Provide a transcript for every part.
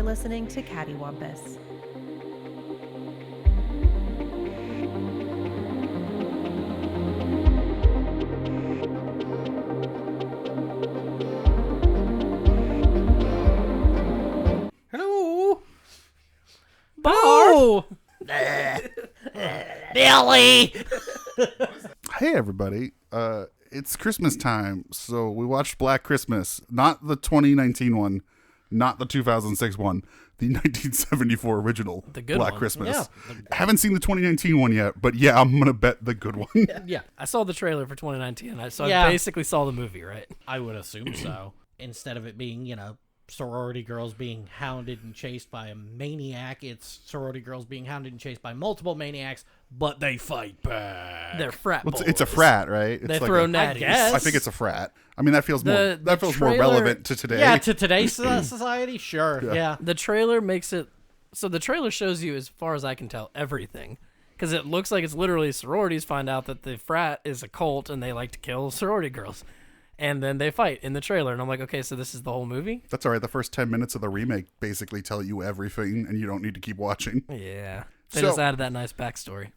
You're listening to Cattywampus. Hello, Oh, Billy. Hey everybody, it's Christmas time, so we watched Black Christmas, not the 2019 one, not the 2006 one, the 1974 original The good Black one. Christmas. Yeah. I haven't seen the 2019 one yet, but yeah, I'm gonna bet the good one. Yeah, I saw the trailer for 2019, so Yeah. I basically saw the movie, right? I would assume so. Instead of it being, sorority girls being hounded and chased by a maniac, it's sorority girls being hounded and chased by multiple maniacs, but they fight back. They're frat Well, boys. it's a frat, right? It's They like throw a- natties. I guess. I think it's a frat. I mean, that feels The more trailer- relevant to today. Yeah, to today's society, sure. Yeah. The trailer makes it so the trailer shows you, as far as I can tell, everything. Because it looks like it's literally sororities find out that the frat is a cult and they like to kill sorority girls. And then they fight in the trailer. And I'm like, okay, so this is the whole movie? That's all right. The first 10 minutes of the remake basically tell you everything, and you don't need to keep watching. Yeah. They So- just added that nice backstory.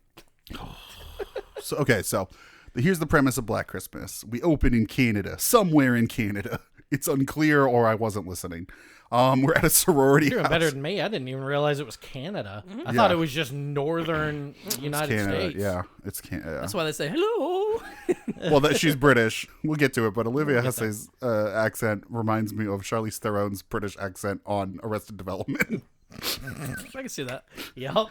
So here's the premise of Black Christmas. We open in Canada, somewhere in Canada. It's unclear, or I wasn't listening. We're at a sorority You're house. better than me. I didn't even realize it was Canada. I thought it was just northern United Canada, States. yeah, it's Canada. That's why they say hello. Well, she's British. We'll get to it, but Olivia Hussey's accent reminds me of Charlize Theron's British accent on Arrested Development. I can see that. Yep.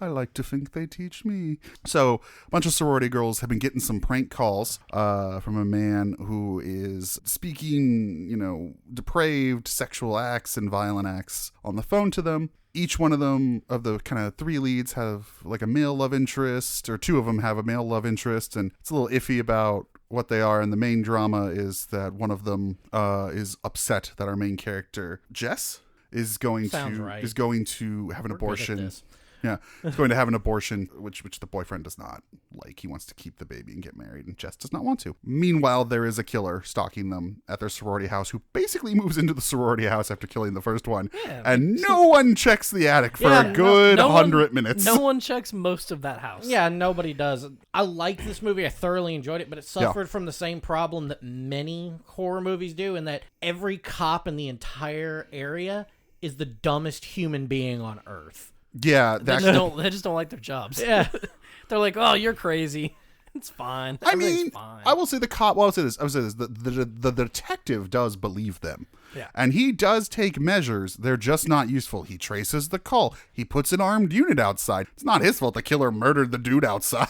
I like to think they teach me. So, a bunch of sorority girls have been getting some prank calls from a man who is speaking, depraved sexual acts and violent acts on the phone to them. Each one of them, of the kind of three leads, have like a male love interest, or two of them have a male love interest, and it's a little iffy about what they are. And the main drama is that one of them is upset that our main character, Jess, is going Sounds to right. have an We're good at abortion. this. Yeah, he's going to have an abortion, which the boyfriend does not like. He wants to keep the baby and get married, and Jess does not want to. Meanwhile, there is a killer stalking them at their sorority house who basically moves into the sorority house after killing the first one. Yeah. And no one checks the attic for Yeah, a good no one- 100 minutes. No one checks most of that house. Yeah, nobody does. I like this movie. I thoroughly enjoyed it, but it suffered from the same problem that many horror movies do, in that every cop in the entire area is the dumbest human being on Earth. Yeah, They that, just don't like their jobs. Yeah. They're like, oh, you're crazy. It's fine. I Everything's mean, fine. I will say the cop. Well, I will say this. The detective does believe them. Yeah. And he does take measures. They're just not useful. He traces the call. He puts an armed unit outside. It's not his fault the killer murdered the dude outside.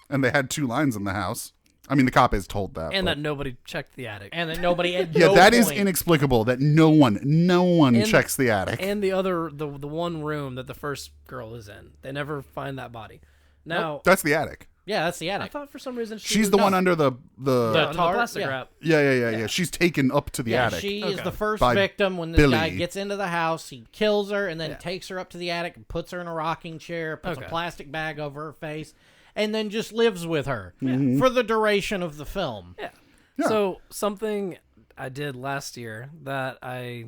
And they had two lines in the house. I mean, the cop is told that. and but- that nobody checked the attic. And that nobody at yeah, no that is point- inexplicable. That no one And- checks the attic. And the other, the one room that the first girl is in. They never find that body. Now, That's the attic. Yeah, that's the I attic. thought for some reason she She's was the one no, under the no, the tar- plastic yeah. wrap. yeah. She's taken up to the Yeah, attic. she is Okay. the first By victim. When this Billy. guy gets into the house, he kills her and then Yeah. takes her up to the attic and puts her in a rocking chair, puts Okay. a plastic bag over her face, and then just lives with her for the duration of the film. Yeah. Yeah. So something I did last year that I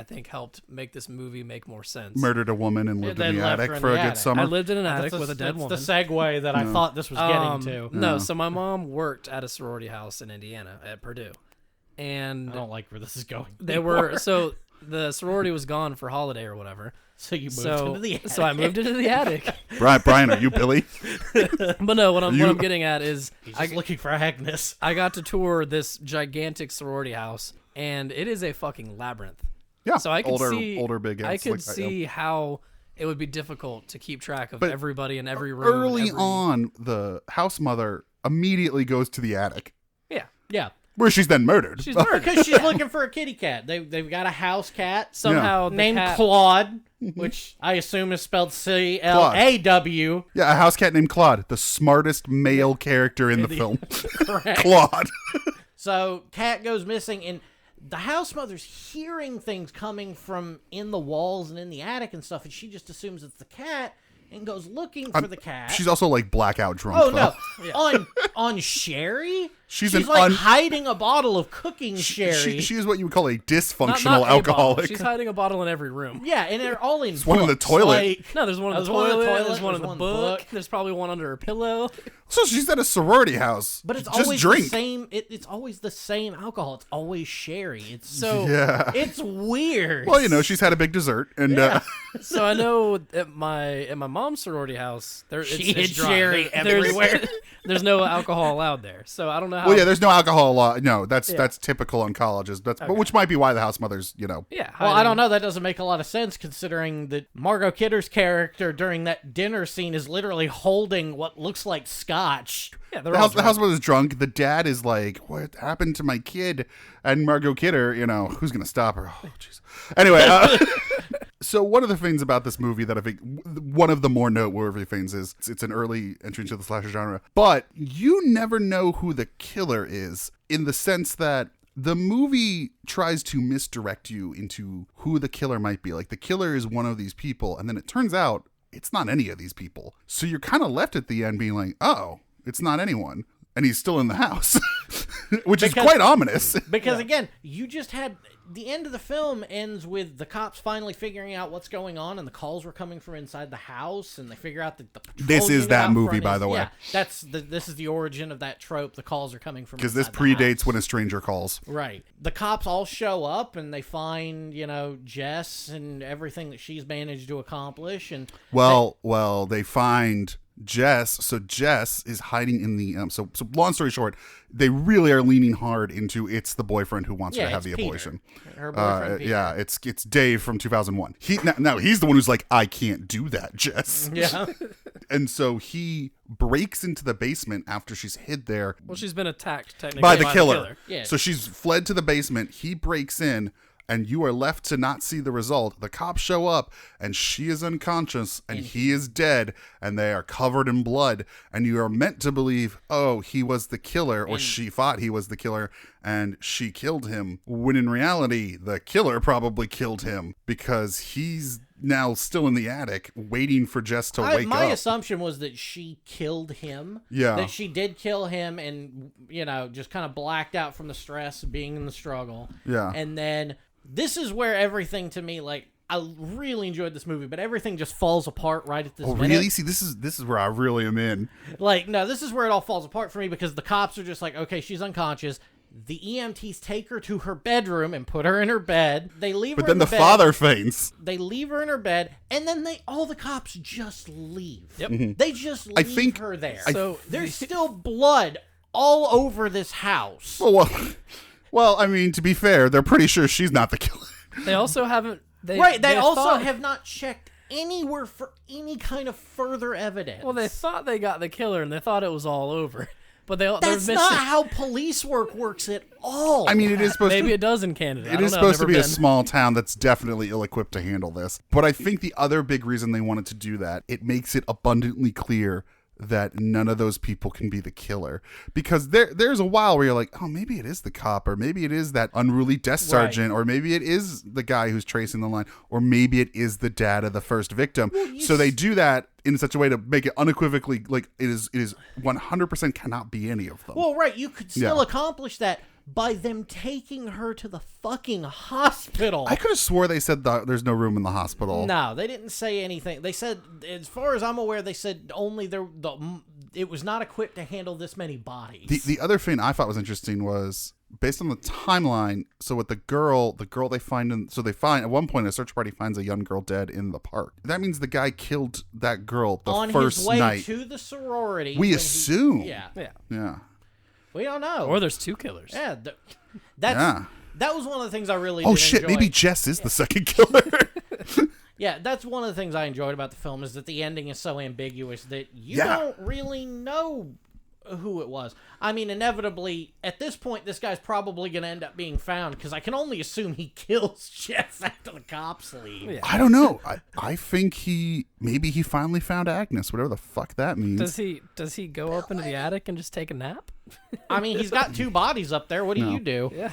think helped make this movie make more sense. Murdered a woman and lived then in the left her attic in for the a good attic. summer. I lived in an attic That's with a dead woman. the segue that I thought this was getting to. No, so my mom worked at a sorority house in Indiana at Purdue, and I don't like where this is going. they were so the sorority was gone for holiday or whatever. So you moved So into the attic. so I moved into the attic. Brian, are you Billy? But no, what I'm getting at is He's just looking for Agnes. I got to tour this gigantic sorority house, and it is a fucking labyrinth. Yeah, So I could see older big I ants could like that, yeah. see how it would be difficult to keep track of But everybody in every room. Early every- on, the house mother immediately goes to the attic, yeah. Yeah. where she's then murdered. She's murdered. Because she's looking for a kitty cat. They've got a house cat Somehow the named cat, Claude, which I assume is spelled C-L-A-W. Yeah, a house cat named Claude, the smartest male character in the film. Claude. So cat goes missing, and the house mother's hearing things coming from in the walls and in the attic and stuff, and she just assumes it's the cat and goes looking for the cat. She's also like blackout drunk. Oh though. no! On Sherry, She's like hiding a bottle of cooking sherry. She is what you would call a dysfunctional Not a alcoholic. bottle. She's hiding a bottle in every room. Yeah, and they're all in There's one in the toilet. Like, No, there's one in the toilet. There's one in the book. There's probably one under her pillow. So she's at a sorority house. But it's just always drink. the same. It's always the same alcohol. It's always sherry. It's So it's weird. Well, she's had a big dessert, and So I know at my mom's sorority house, She it's hid dry. sherry everywhere. There's no alcohol allowed there, so I don't know how. well, yeah, there's no alcohol law. No, that's typical on colleges. But which might be why the house mothers, Yeah. Well, I hiding- don't know. That doesn't make a lot of sense considering that Margot Kidder's character during that dinner scene is literally holding what looks like scotch. Yeah, they're the all house, the drunk. housewife is drunk. The dad is like, "What happened to my kid?" And Margot Kidder, who's gonna stop her? Oh, jeez. Anyway, so one of the things about this movie that I think one of the more noteworthy things is it's an early entry into the slasher genre, but you never know who the killer is in the sense that the movie tries to misdirect you into who the killer might be. Like the killer is one of these people, and then it turns out it's not any of these people. So you're kind of left at the end being like, oh, it's not anyone. And he's still in the house, which is quite ominous. Because again, you just had the end of the film ends with the cops finally figuring out what's going on, and the calls were coming from inside the house, and they figure out that the patrol This is unit that out movie, front by is- the way. Yeah, this is the origin of that trope. The calls are coming from Because this inside the predates house. When a Stranger Calls. Right. The cops all show up and they find, Jess and everything that she's managed to accomplish. And Well, they find Jess. So Jess is hiding in the so long story short, they really are leaning hard into it's the boyfriend who wants her to have the it's Peter. abortion. Her boyfriend, Peter. Yeah, it's Dave from 2001. Now he's the one who's like, I can't do that, Jess. Yeah. And so he breaks into the basement after she's hid there Well, she's been attacked technically by the killer. Yeah. So she's fled to the basement. He breaks in, and you are left to not see the result. The cops show up, and she is unconscious, and he is dead, and they are covered in blood. And you are meant to believe, oh, he was the killer, or she thought he was the killer, and she killed him. When in reality, the killer probably killed him because he's now still in the attic waiting for Jess to wake My up. assumption was that she killed him. Yeah. That she did kill him and, just kind of blacked out from the stress of being in the struggle. Yeah. And then this is where everything to me, like, I really enjoyed this movie, but everything just falls apart right at this Oh, minute. really? See, this is where I really am in. Like, no, this is where it all falls apart for me because the cops are just like, okay, she's unconscious. The EMTs take her to her bedroom and put her in her bed. They leave But her then in the bed. father faints. They leave her in her bed, and then all the cops just leave. Yep. They just leave I think- her there. So There's still blood all over this house. Well, I mean, to be fair, they're pretty sure she's not the killer. they also haven't. They also thought- have not checked anywhere for any kind of further evidence. Well, they thought they got the killer, and they thought it was all over. But they're That's missing. not how police work works at all. I mean, it is supposed Maybe to. it does in Canada. I It don't is know, supposed to I've be never a been. small town that's definitely ill-equipped to handle this. But I think the other big reason they wanted to do that, it makes it abundantly clear that none of those people can be the killer. Because there's a while where you're like, oh, maybe it is the cop, or maybe it is that unruly desk sergeant, or maybe it is the guy who's tracing the line, or maybe it is the dad of the first victim. So they do that in such a way to make it unequivocally like it is 100% cannot be any of them. Well, right, you could still Yeah. accomplish that by them taking her to the fucking hospital. I could have swore they said there's no room in the hospital. No, they didn't say anything. They said, as far as I'm aware, they said only it was not equipped to handle this many bodies. The other thing I thought was interesting was based on the timeline. So with the girl they find they find at one point a search party finds a young girl dead in the park. That means the guy killed that girl the on first his way night. to the sorority. We when assume. Yeah. Yeah. We don't know. Or there's two killers. Yeah. That was one of the things I really Oh did shit! enjoy. Maybe Jess is the second killer. Yeah, that's one of the things I enjoyed about the film is that the ending is so ambiguous that you Yeah. don't really know who it was. I mean, inevitably, at this point, this guy's probably going to end up being found because I can only assume he kills Jess after the cops leave. Yeah. I don't know. I think maybe he finally found Agnes, whatever the fuck that means. Does he go up into the attic and just take a nap? I mean, he's got two bodies up there. What do you do? Yeah.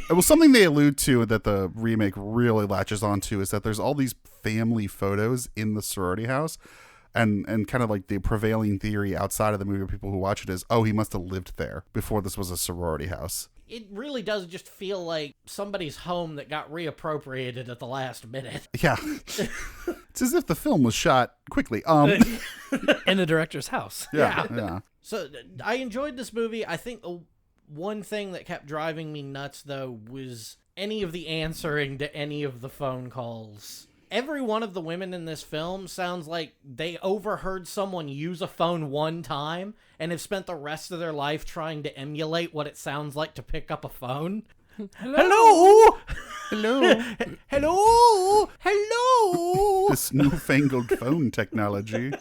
Well, something they allude to that the remake really latches onto is that there's all these family photos in the sorority house And kind of like the prevailing theory outside of the movie, people who watch it is, oh, he must have lived there before this was a sorority house. It really does just feel like somebody's home that got reappropriated at the last minute. Yeah. It's as if the film was shot quickly. In the director's house. Yeah. So I enjoyed this movie. I think the one thing that kept driving me nuts, though, was any of the answering to any of the phone calls. Every one of the women in this film sounds like they overheard someone use a phone one time and have spent the rest of their life trying to emulate what it sounds like to pick up a phone. Hello? Hello. Hello? Hello? This newfangled phone technology.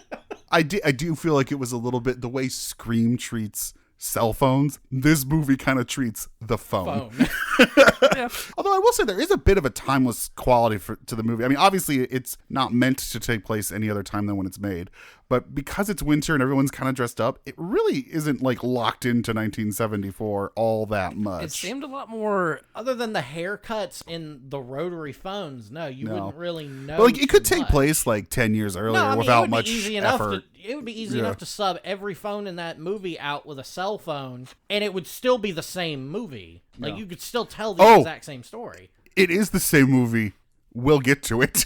I do feel like it was a little bit the way Scream treats cell phones. This movie kind of treats the phone. Although I will say there is a bit of a timeless quality to the movie. I mean, obviously it's not meant to take place any other time than when it's made, but because it's winter and everyone's kind of dressed up, it really isn't like locked into 1974 all that much. It seemed a lot more. Other than the haircuts in the rotary phones, you wouldn't really know. But like, it could too take much. place like 10 years earlier without much effort. It would be easy enough to sub every phone in that movie out with a cell phone, and it would still be the same movie. Like, you could still tell the exact same story. It is the same movie. We'll get to it.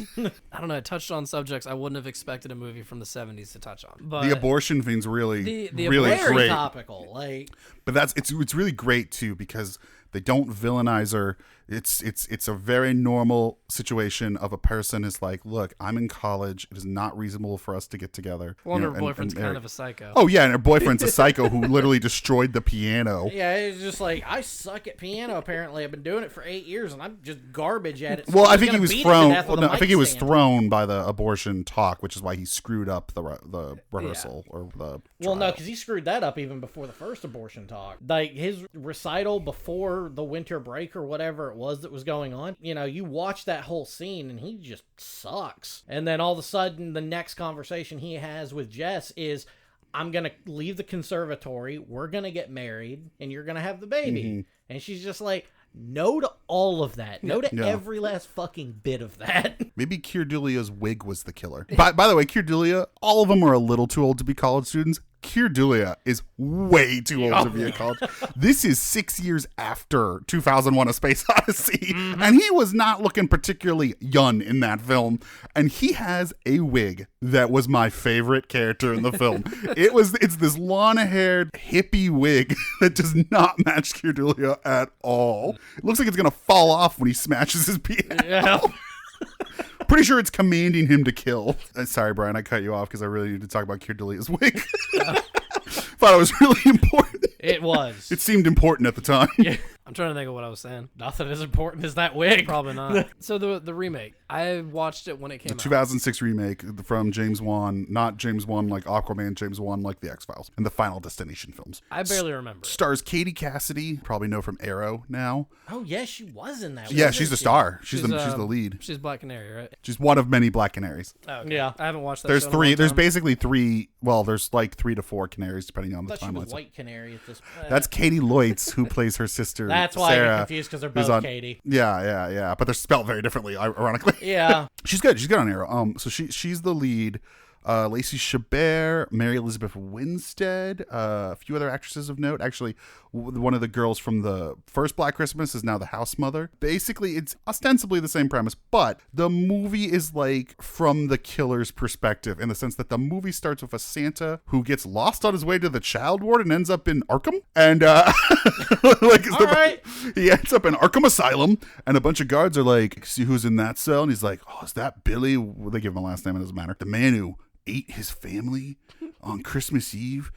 I don't know. It touched on subjects I wouldn't have expected a movie from the 70s to touch on. But the abortion thing's really, the really Very great. topical. Like, But it's really great too because they don't villainize her. It's a very normal situation of a person is like, look, I'm in college. It is not reasonable for us to get together. Well, her and boyfriend's marry. kind of a psycho. Oh yeah, and her boyfriend's a psycho who literally destroyed the piano. yeah, it's just like, I suck at piano, apparently. I've been doing it for 8 years, and I'm just garbage at it. So Well, I'm I just think he gonna was beat it to thrown. death with a I think he mic was stand. thrown by the abortion talk, which is why he screwed up the rehearsal or the. Well, no, trial. because he screwed that up even before the first abortion talk. Like, his recital before the winter break or whatever it was that was going on, you watch that whole scene and he just sucks. And then all of a sudden, the next conversation he has with Jess is, I'm going to leave the conservatory, we're going to get married, and you're going to have the baby. Mm-hmm. And she's just like, no to all of that. No to every last fucking bit of that. Maybe Kirdulia's wig was the killer. By the way, Kirdulia, all of them are a little too old to be college students. Kirdulia is way too old to be a college. This is 6 years after 2001: A Space Odyssey, and he was not looking particularly young in that film. And he has a wig that was my favorite character in the film. It's this lawn-haired hippie wig that does not match Kirdulia at all. It looks like it's gonna fall off when he smashes his piano. Yeah. Pretty sure it's commanding him to kill. Sorry, Brian, I cut you off because I really need to talk about Kirdulia's wig. Thought it was really important. It was. It seemed important at the time. I'm trying to think of what I was saying. Nothing as important as that wig. Probably not. So the remake, I watched it when it came The out. 2006 remake from James Wan, not James Wan like Aquaman, James Wan like The X-Files, and the Final Destination films. I barely remember. Stars Katie Cassidy, probably know from Arrow now. Oh, yeah, she was in that. Yeah, wasn't she's the she? star. She's the lead. She's Black Canary, right? She's one of many Black Canaries. Oh, okay. Yeah. I haven't watched that. There's show in a three. long There's time. basically three. Well, there's like 3 to 4 canaries depending on I the thought she was timeline. White Canary at this point. That's Katie Loitz, who plays her sister. That's why I Sarah, get confused because they're who's both on- Katie. Yeah. But they're spelled very differently, ironically. Yeah. She's good. She's good on Arrow. So she's the lead. Lacey Chabert, Mary Elizabeth Winstead, a few other actresses of note. Actually, one of the girls from the first Black Christmas is now the house mother. Basically, it's ostensibly the same premise, but the movie is like from the killer's perspective in the sense that the movie starts with a Santa who gets lost on his way to the child ward and ends up in Arkham. And All right. he ends up in Arkham Asylum, and a bunch of guards are like, see who's in that cell? And he's like, oh, is that Billy? Well, they give him a last name, it doesn't matter. The man who ate his family on Christmas Eve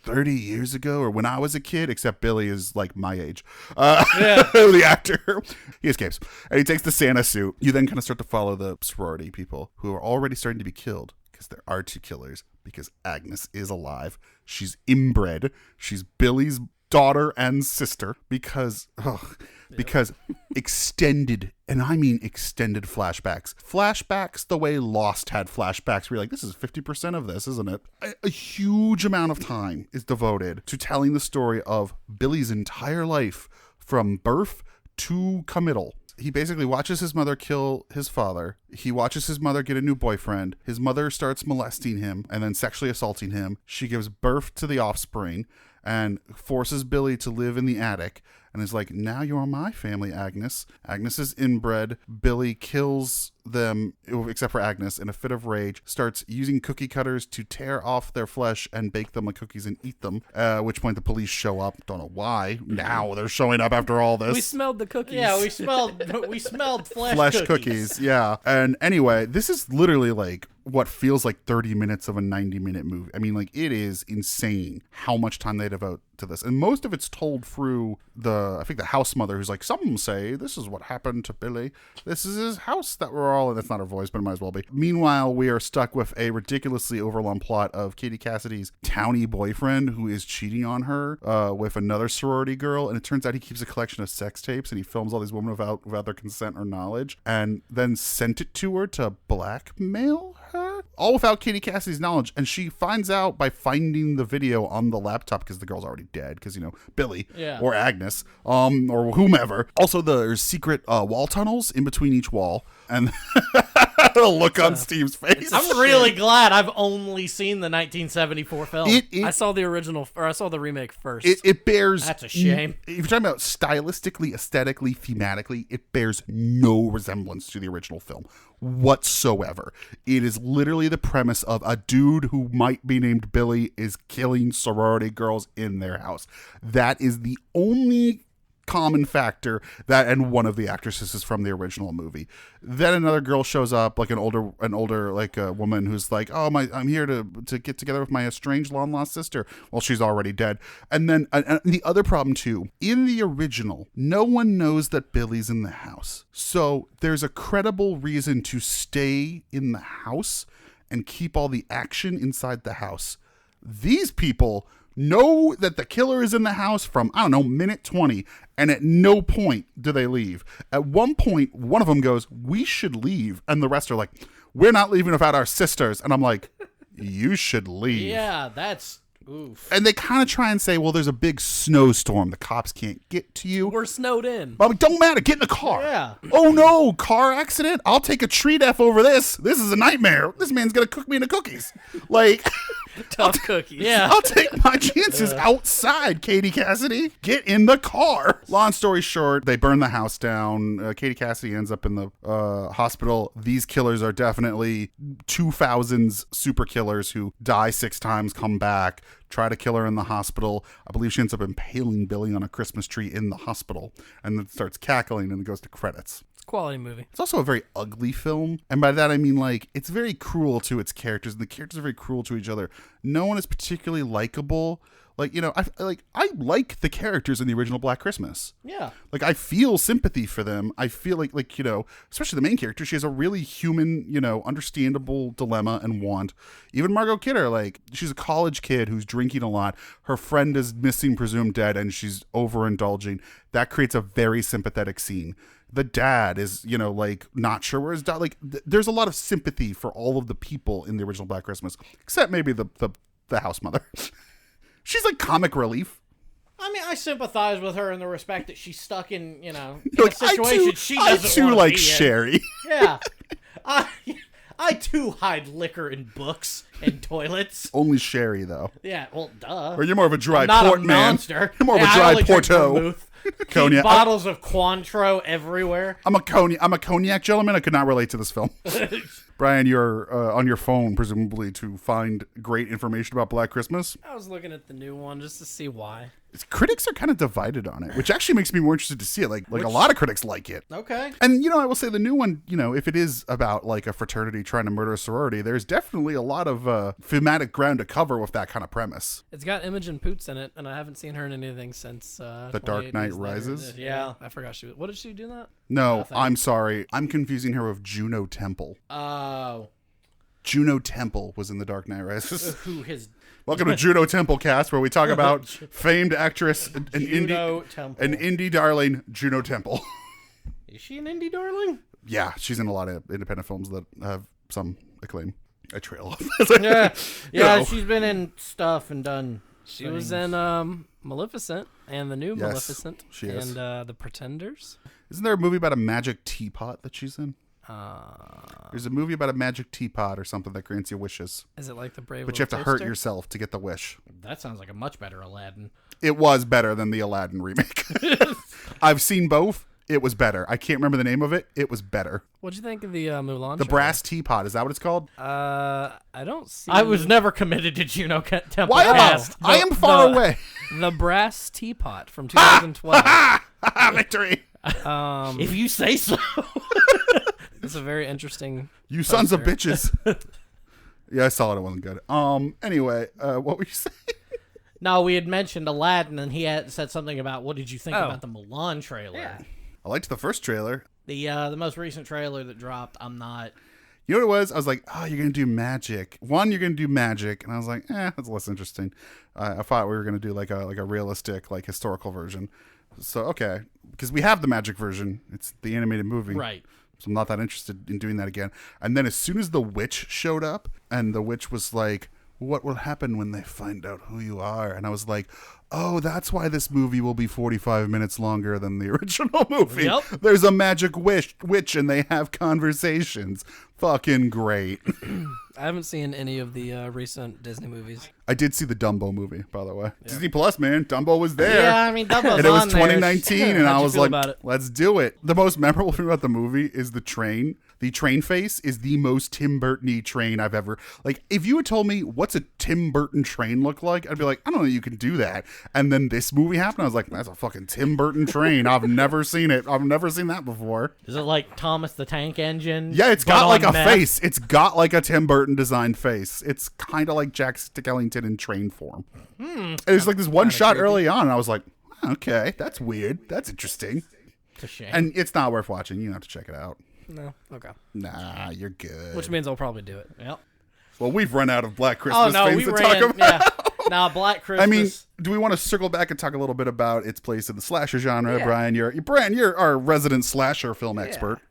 30 years ago, or when I was a kid, except Billy is like my age. The actor. He escapes. And he takes the Santa suit. You then kind of start to follow the sorority people who are already starting to be killed, because there are 2 killers, because Agnes is alive. She's inbred. She's Billy's daughter and sister, because extended, and I mean extended flashbacks the way Lost had flashbacks where you're like, this is 50% of this, isn't it? A huge amount of time is devoted to telling the story of Billy's entire life from birth to committal. he basically watches his mother kill his father. He watches his mother get a new boyfriend. His mother starts molesting him and then sexually assaulting him. She gives birth to the offspring and forces Billy to live in the attic and is like, now you're my family, Agnes. Agnes is inbred. Billy kills them, except for Agnes, in a fit of rage, starts using cookie cutters to tear off their flesh and bake them like cookies and eat them, at which point the police show up. Don't know why. Now they're showing up after all this. We smelled the cookies. Yeah, we smelled flesh cookies. Yeah. And anyway, this is literally like what feels like 30 minutes of a 90-minute movie. I mean, like, it is insane how much time they devote to this. And most of it's told through I think the house mother, who's like, some say this is what happened to Billy. This is his house that we're all in. That's not her voice, but it might as well be. Meanwhile, we are stuck with a ridiculously overlong plot of Katie Cassidy's townie boyfriend who is cheating on her with another sorority girl. And it turns out he keeps a collection of sex tapes and he films all these women without their consent or knowledge and then sent it to her to blackmail her, all without Katie Cassidy's knowledge. And she finds out by finding the video on the laptop because the girl's already dead because, Billy or Agnes or whomever. Also, there's secret wall tunnels in between each wall. And the look on Steve's face. I'm really glad I've only seen the 1974 film. I saw the original, or I saw the remake first. It bears... That's a shame. If you're talking about stylistically, aesthetically, thematically, it bears no resemblance to the original film whatsoever. It is literally the premise of a dude who might be named Billy is killing sorority girls in their house. That is the only common factor, that and one of the actresses is from the original movie. Then another girl shows up, like an older like a woman who's like, oh my, I'm here to get together with my estranged long lost sister. Well, she's already dead. And then and the other problem too, in the original, no one knows that Billy's in the house, so there's a credible reason to stay in the house and keep all the action inside the house. These people know that the killer is in the house from, I don't know, minute 20, and at no point do they leave. At one point, one of them goes, we should leave, and the rest are like, we're not leaving without our sisters. And I'm like, you should leave. Yeah, that's... Oof. And they kind of try and say, well, there's a big snowstorm. The cops can't get to you. We're snowed in. But I'm like, don't matter. Get in the car. Yeah. Oh, no. Car accident? I'll take a tree death over this. This is a nightmare. This man's going to cook me into cookies. Like... Tough cookies. Yeah. I'll take my chances outside, Katie Cassidy. Get in the car. Long story short, they burn the house down. Katie Cassidy ends up in the hospital. These killers are definitely 2000s super killers who die 6 times, come back, try to kill her in the hospital. I believe she ends up impaling Billy on a Christmas tree in the hospital and then starts cackling and it goes to credits. Quality movie. It's also a very ugly film, and by that I mean, like, it's very cruel to its characters, and the characters are very cruel to each other. No one is particularly likable. Like, I like the characters in the original Black Christmas. Yeah. Like, I feel sympathy for them. I feel like, especially the main character, she has a really human, understandable dilemma and want. Even Margot Kidder, like, she's a college kid who's drinking a lot. Her friend is missing, presumed dead, and she's overindulging. That creates a very sympathetic scene. The dad is, not sure where his dad, like, there's a lot of sympathy for all of the people in the original Black Christmas, except maybe the house mother. She's like comic relief. I mean, I sympathize with her in the respect that she's stuck in, in a Like, situation she doesn't want to like be Sherry. in. Yeah. I too hide liquor in books and toilets. Only Sherry, though. Yeah, well, duh. Or you're more of a dry I'm not port a man. monster. You're more of a Yeah, I dry only drink Porto. vermouth. Cognac. Keep bottles of Cointreau everywhere. I'm a cognac gentleman. I could not relate to this film. Brian, you're on your phone, presumably, to find great information about Black Christmas. I was looking at the new one just to see why. Critics are kind of divided on it, which actually makes me more interested to see it. Like a lot of critics like it. Okay. And, I will say the new one, if it is about like a fraternity trying to murder a sorority, there's definitely a lot of thematic ground to cover with that kind of premise. It's got Imogen Poots in it, and I haven't seen her in anything since The Dark Knight Rises? Yeah. I forgot she was. What did she do that? No, Nothing. I'm sorry. I'm confusing her with Juno Temple. Oh. Juno Temple was in The Dark Knight Rises. Who his... Welcome to Juno Temple Cast, where we talk about famed actress and Juno Temple. an indie darling, Juno Temple. Is she an indie darling? Yeah, she's in a lot of independent films that have some acclaim. I trail off. Yeah. Yeah, No. she's been in stuff and done She was in Maleficent and the new Yes, Maleficent she is. and The Pretenders. Isn't there a movie about a magic teapot that she's in? There's a movie about a magic teapot or something that grants you wishes. Is it like the Brave But you have to Little hurt Toaster? yourself to get the wish. That sounds like a much better Aladdin. It was better than the Aladdin remake. I've seen both. It was better. I can't remember the name of it. It was better. What'd you think of the Mulan? The trailer? brass teapot. Is that what it's called? I don't see. I was never committed to Juno Temple Why am I? Cast. I am far away. The brass teapot from 2012. Victory. If you say so. It's a very interesting. You sons of poster. bitches. Yeah, I saw it. It wasn't good. Anyway, what were you saying? No, we had mentioned Aladdin, and he had said something about what did you think about the Mulan trailer? Yeah. I liked the first trailer. The most recent trailer that dropped, I'm not. You know what it was? I was like, oh, you're going to do magic. One, you're going to do magic. And I was like, that's less interesting. I thought we were going to do like a realistic, like historical version. So, okay. Because we have the magic version. It's the animated movie. Right. So I'm not that interested in doing that again. And then as soon as the witch showed up and the witch was like, what will happen when they find out who you are? And I was like, oh, that's why this movie will be 45 minutes longer than the original movie. Yep. There's a magic witch and they have conversations. Fucking great. I haven't seen any of the recent Disney movies. I did see the Dumbo movie, by the way. Disney Plus, man. Dumbo was there. Yeah, I mean, Dumbo's And it was on there. 2019, and I How'd you was feel like, about it? let's do it. The most memorable thing about the movie is the train. The train face is the most Tim Burton-y train I've ever... Like, if you had told me, what's a Tim Burton train look like? I'd be like, I don't know you can do that. And then this movie happened, I was like, that's a fucking Tim Burton train. I've never seen it. I've never seen that before. Is it like Thomas the Tank Engine? Yeah, it's but got like on a meth? face. It's got like a Tim Burton designed face. It's kind of like Jack Skellington in train form. And there's like this one shot early on, and I was like, okay, that's weird. That's interesting. It's a shame. And it's not worth watching. You have to check it out. No. Okay. Nah, you're good. Which means I'll probably do it. Yep. Well, we've run out of Black Oh, Christmas no, things we to ran. talk about. Yeah. Now, Black Christmas. I mean, do we want to circle back and talk a little bit about its place in the slasher genre? Yeah. Brian, you're our resident slasher film expert.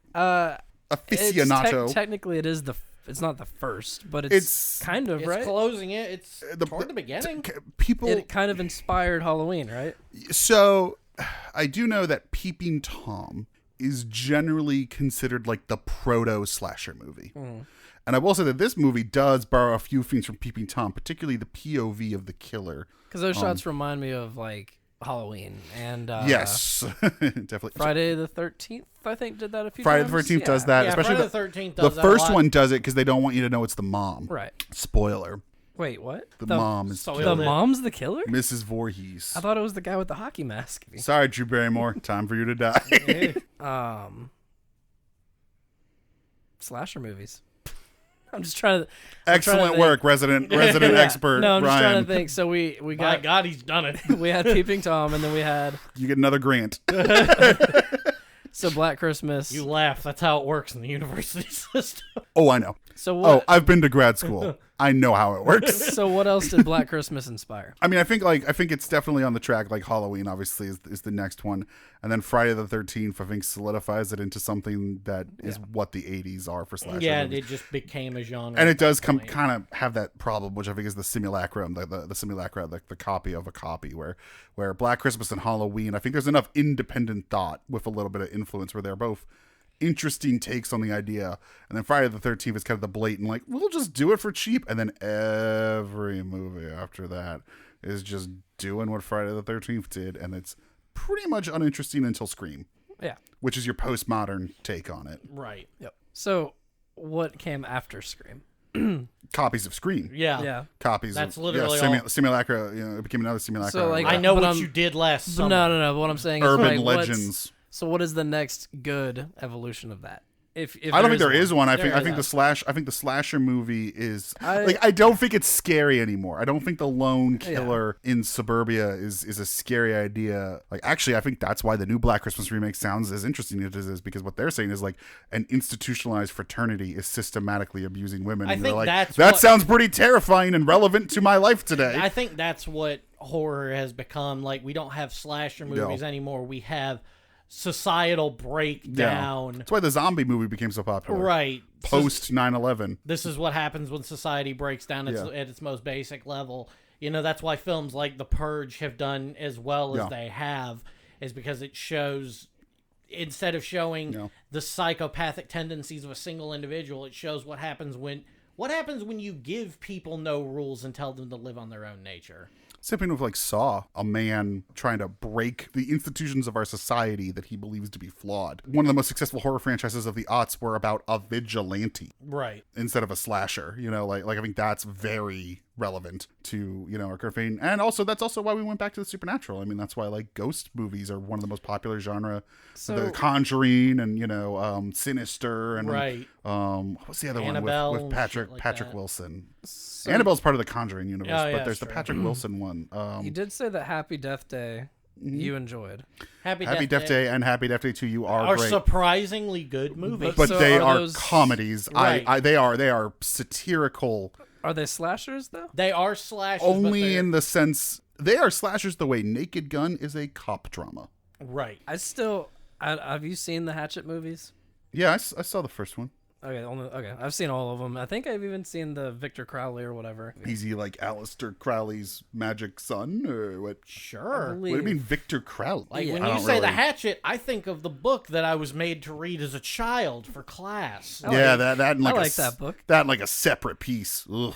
Aficionado. Technically, it is it's not the first, but it's kind of it's right. closing it. It's toward the beginning. People. It kind of inspired Halloween, right? So, I do know that Peeping Tom is generally considered like the proto slasher movie. And I will say that this movie does borrow a few things from Peeping Tom, particularly the POV of the killer. Because those shots remind me of like Halloween and Yes, definitely. Friday the 13th. I think did that a few Friday times. the 13th does that, Yeah, especially Friday the 13th the does that a first lot. one does it because they don't want you to know it's the mom. Right. Spoiler: Wait, what? the mom is so The Killed it. mom's the killer? Mrs. Voorhees. I thought it was the guy with the hockey mask. Sorry, Drew Barrymore. Time for you to die. Slasher movies. I'm just trying to. Excellent work, resident expert. No, I'm just Brian. trying to think. So we My got God, he's done it. we had Peeping Tom, and then we had You get another grant. so Black Christmas. You laugh. That's how it works in the university system. Oh, I know. So Oh, what? I've been to grad school. I know how it works. So what else did Black Christmas inspire? I mean, I think it's definitely on the track. Like Halloween, obviously, is the next one, and then Friday the 13th, I think, solidifies it into something that is what the 80s are for slasher. Yeah, movies. it just became a genre. And it does at that point. kind of have that problem, which I think is the simulacrum, the simulacra, the copy of a copy, where Black Christmas and Halloween, I think there's enough independent thought with a little bit of influence where they're both interesting takes on the idea. And then Friday the 13th is kind of the blatant, like, we'll just do it for cheap. And then every movie after that is just doing what Friday the 13th did. And it's pretty much uninteresting until Scream, Yeah. which is your postmodern take on it. Right. Yep. So what came after Scream? Copies of Scream. Yeah. Yeah. Copies That's of literally simulacra, it became another simulacra. So, like, I know But what I'm- you did last But summer. no. But what I'm saying Urban is like, legends. So what is the next good evolution of that? If I don't think there is one. I There think is. the slasher movie is I- I don't think it's scary anymore. I don't think the lone killer in suburbia is a scary idea. Like, actually, I think that's why the new Black Christmas remake sounds as interesting as it is, because what they're saying is like an institutionalized fraternity is systematically abusing women. I And think they're like, that's that what- sounds pretty terrifying and relevant to my life today. I think that's what horror has become. Like, we don't have slasher movies anymore. We have societal breakdown. That's why the zombie movie became so popular. Right. Post 9/11. This is what happens when society breaks down Yeah. at its most basic level. You know, that's why films like The Purge have done as well as they have, is because it shows, instead of showing the psychopathic tendencies of a single individual, it shows what happens when you give people no rules and tell them to live on their own nature. Same thing with like Saw, a man trying to break the institutions of our society that he believes to be flawed. One of the most successful horror franchises of the aughts were about a vigilante. Right. Instead of a slasher, you know, like I think that's very relevant to, you know, our current vein. And also, that's also why we went back to the supernatural. I mean, that's why like ghost movies are one of the most popular genre. So, the Conjuring and, you know, Sinister and right. What's the other Annabelle, one with Patrick like Patrick that. Wilson? So, Annabelle's part of the Conjuring universe, but there's the true. Patrick Wilson one. You did say that Happy Death Day you enjoyed. Happy Death Day and Happy Death Day 2 you are great. surprisingly good movies. But So they are are those- comedies. Right. They are satirical. Are they slashers though? They are slashers. Only in the sense they are slashers the way Naked Gun is a cop drama. Right. Have you seen the Hatchet movies? Yeah, I saw the first one. Okay. I've seen all of them. I think I've even seen the Victor Crowley or whatever. Is he like Aleister Crowley's magic son or what? Sure. What do you mean Victor Crowley? Like, Yeah. when I you don't say The really- Hatchet, I think of the book that I was made to read as a child for class. Yeah, that and like I like that book. That and like a separate piece. Ugh.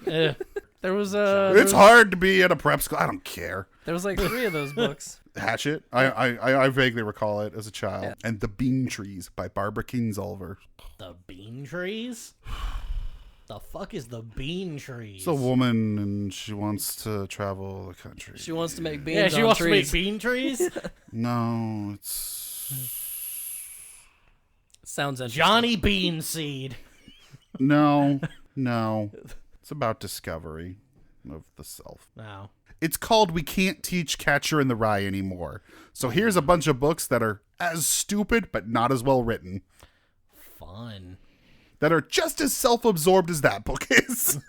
Eh. There was It's hard to be at a prep school. I don't care. There was like 3 of those books. Hatchet. I vaguely recall it as a child. Yeah. And The Bean Trees by Barbara Kingsolver. The Bean Trees? The fuck is the Bean Trees? It's a woman and she wants to travel the country. She wants to make beans yeah, she on wants trees. to make bean trees? No, it's Sounds interesting. Johnny Bean Seed. no. It's about discovery of the self. No. It's called We Can't Teach Catcher in the Rye Anymore. So here's a bunch of books that are as stupid but not as well written. Fun. That are just as self-absorbed as that book is.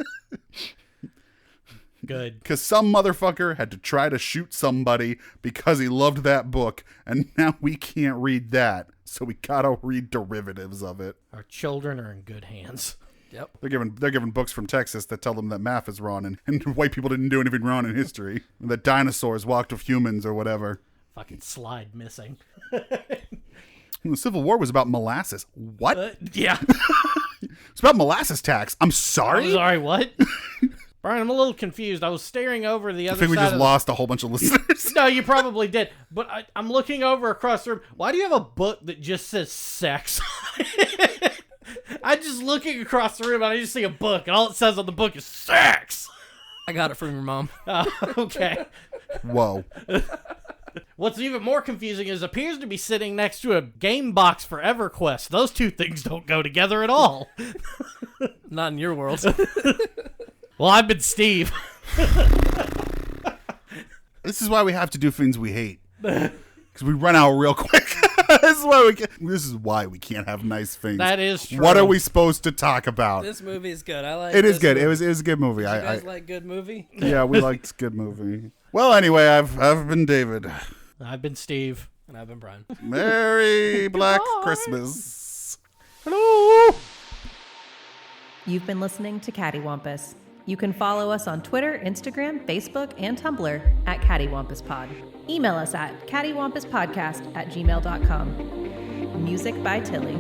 Good. Because some motherfucker had to try to shoot somebody because he loved that book, and now we can't read that, so we gotta read derivatives of it. Our children are in good hands. Yep. They're given books from Texas that tell them that math is wrong and white people didn't do anything wrong in history. That dinosaurs walked with humans or whatever. Fucking slide missing. And the Civil War was about molasses. What? Yeah. It's about molasses tax. I'm sorry? I'm sorry, what? Brian, I'm a little confused. I was staring over the I other think we side just of lost a whole bunch of listeners. No, you probably did. But I'm looking over across the room. Why do you have a book that just says sex? I'm just looking across the room and I just see a book, and all it says on the book is sex. I got it from your mom. Okay. Whoa. What's even more confusing is it appears to be sitting next to a game box for EverQuest. Those two things don't go together at all. Not in your world. Well, I've been Steve. This is why we have to do things we hate. Because we run out real quick. This is why we can't have nice things. That is true. What are we supposed to talk about? This movie is good. I like It is this good. movie. It was a good movie. You guys like good movie? Yeah, we liked good movie. Well, anyway, I've been David. I've been Steve. And I've been Brian. Merry Black Christmas. Hello. You've been listening to Cattywampus. You can follow us on Twitter, Instagram, Facebook, and Tumblr at CattyWampusPod. Email us at cattywampuspodcast@gmail.com. Music by Tilly.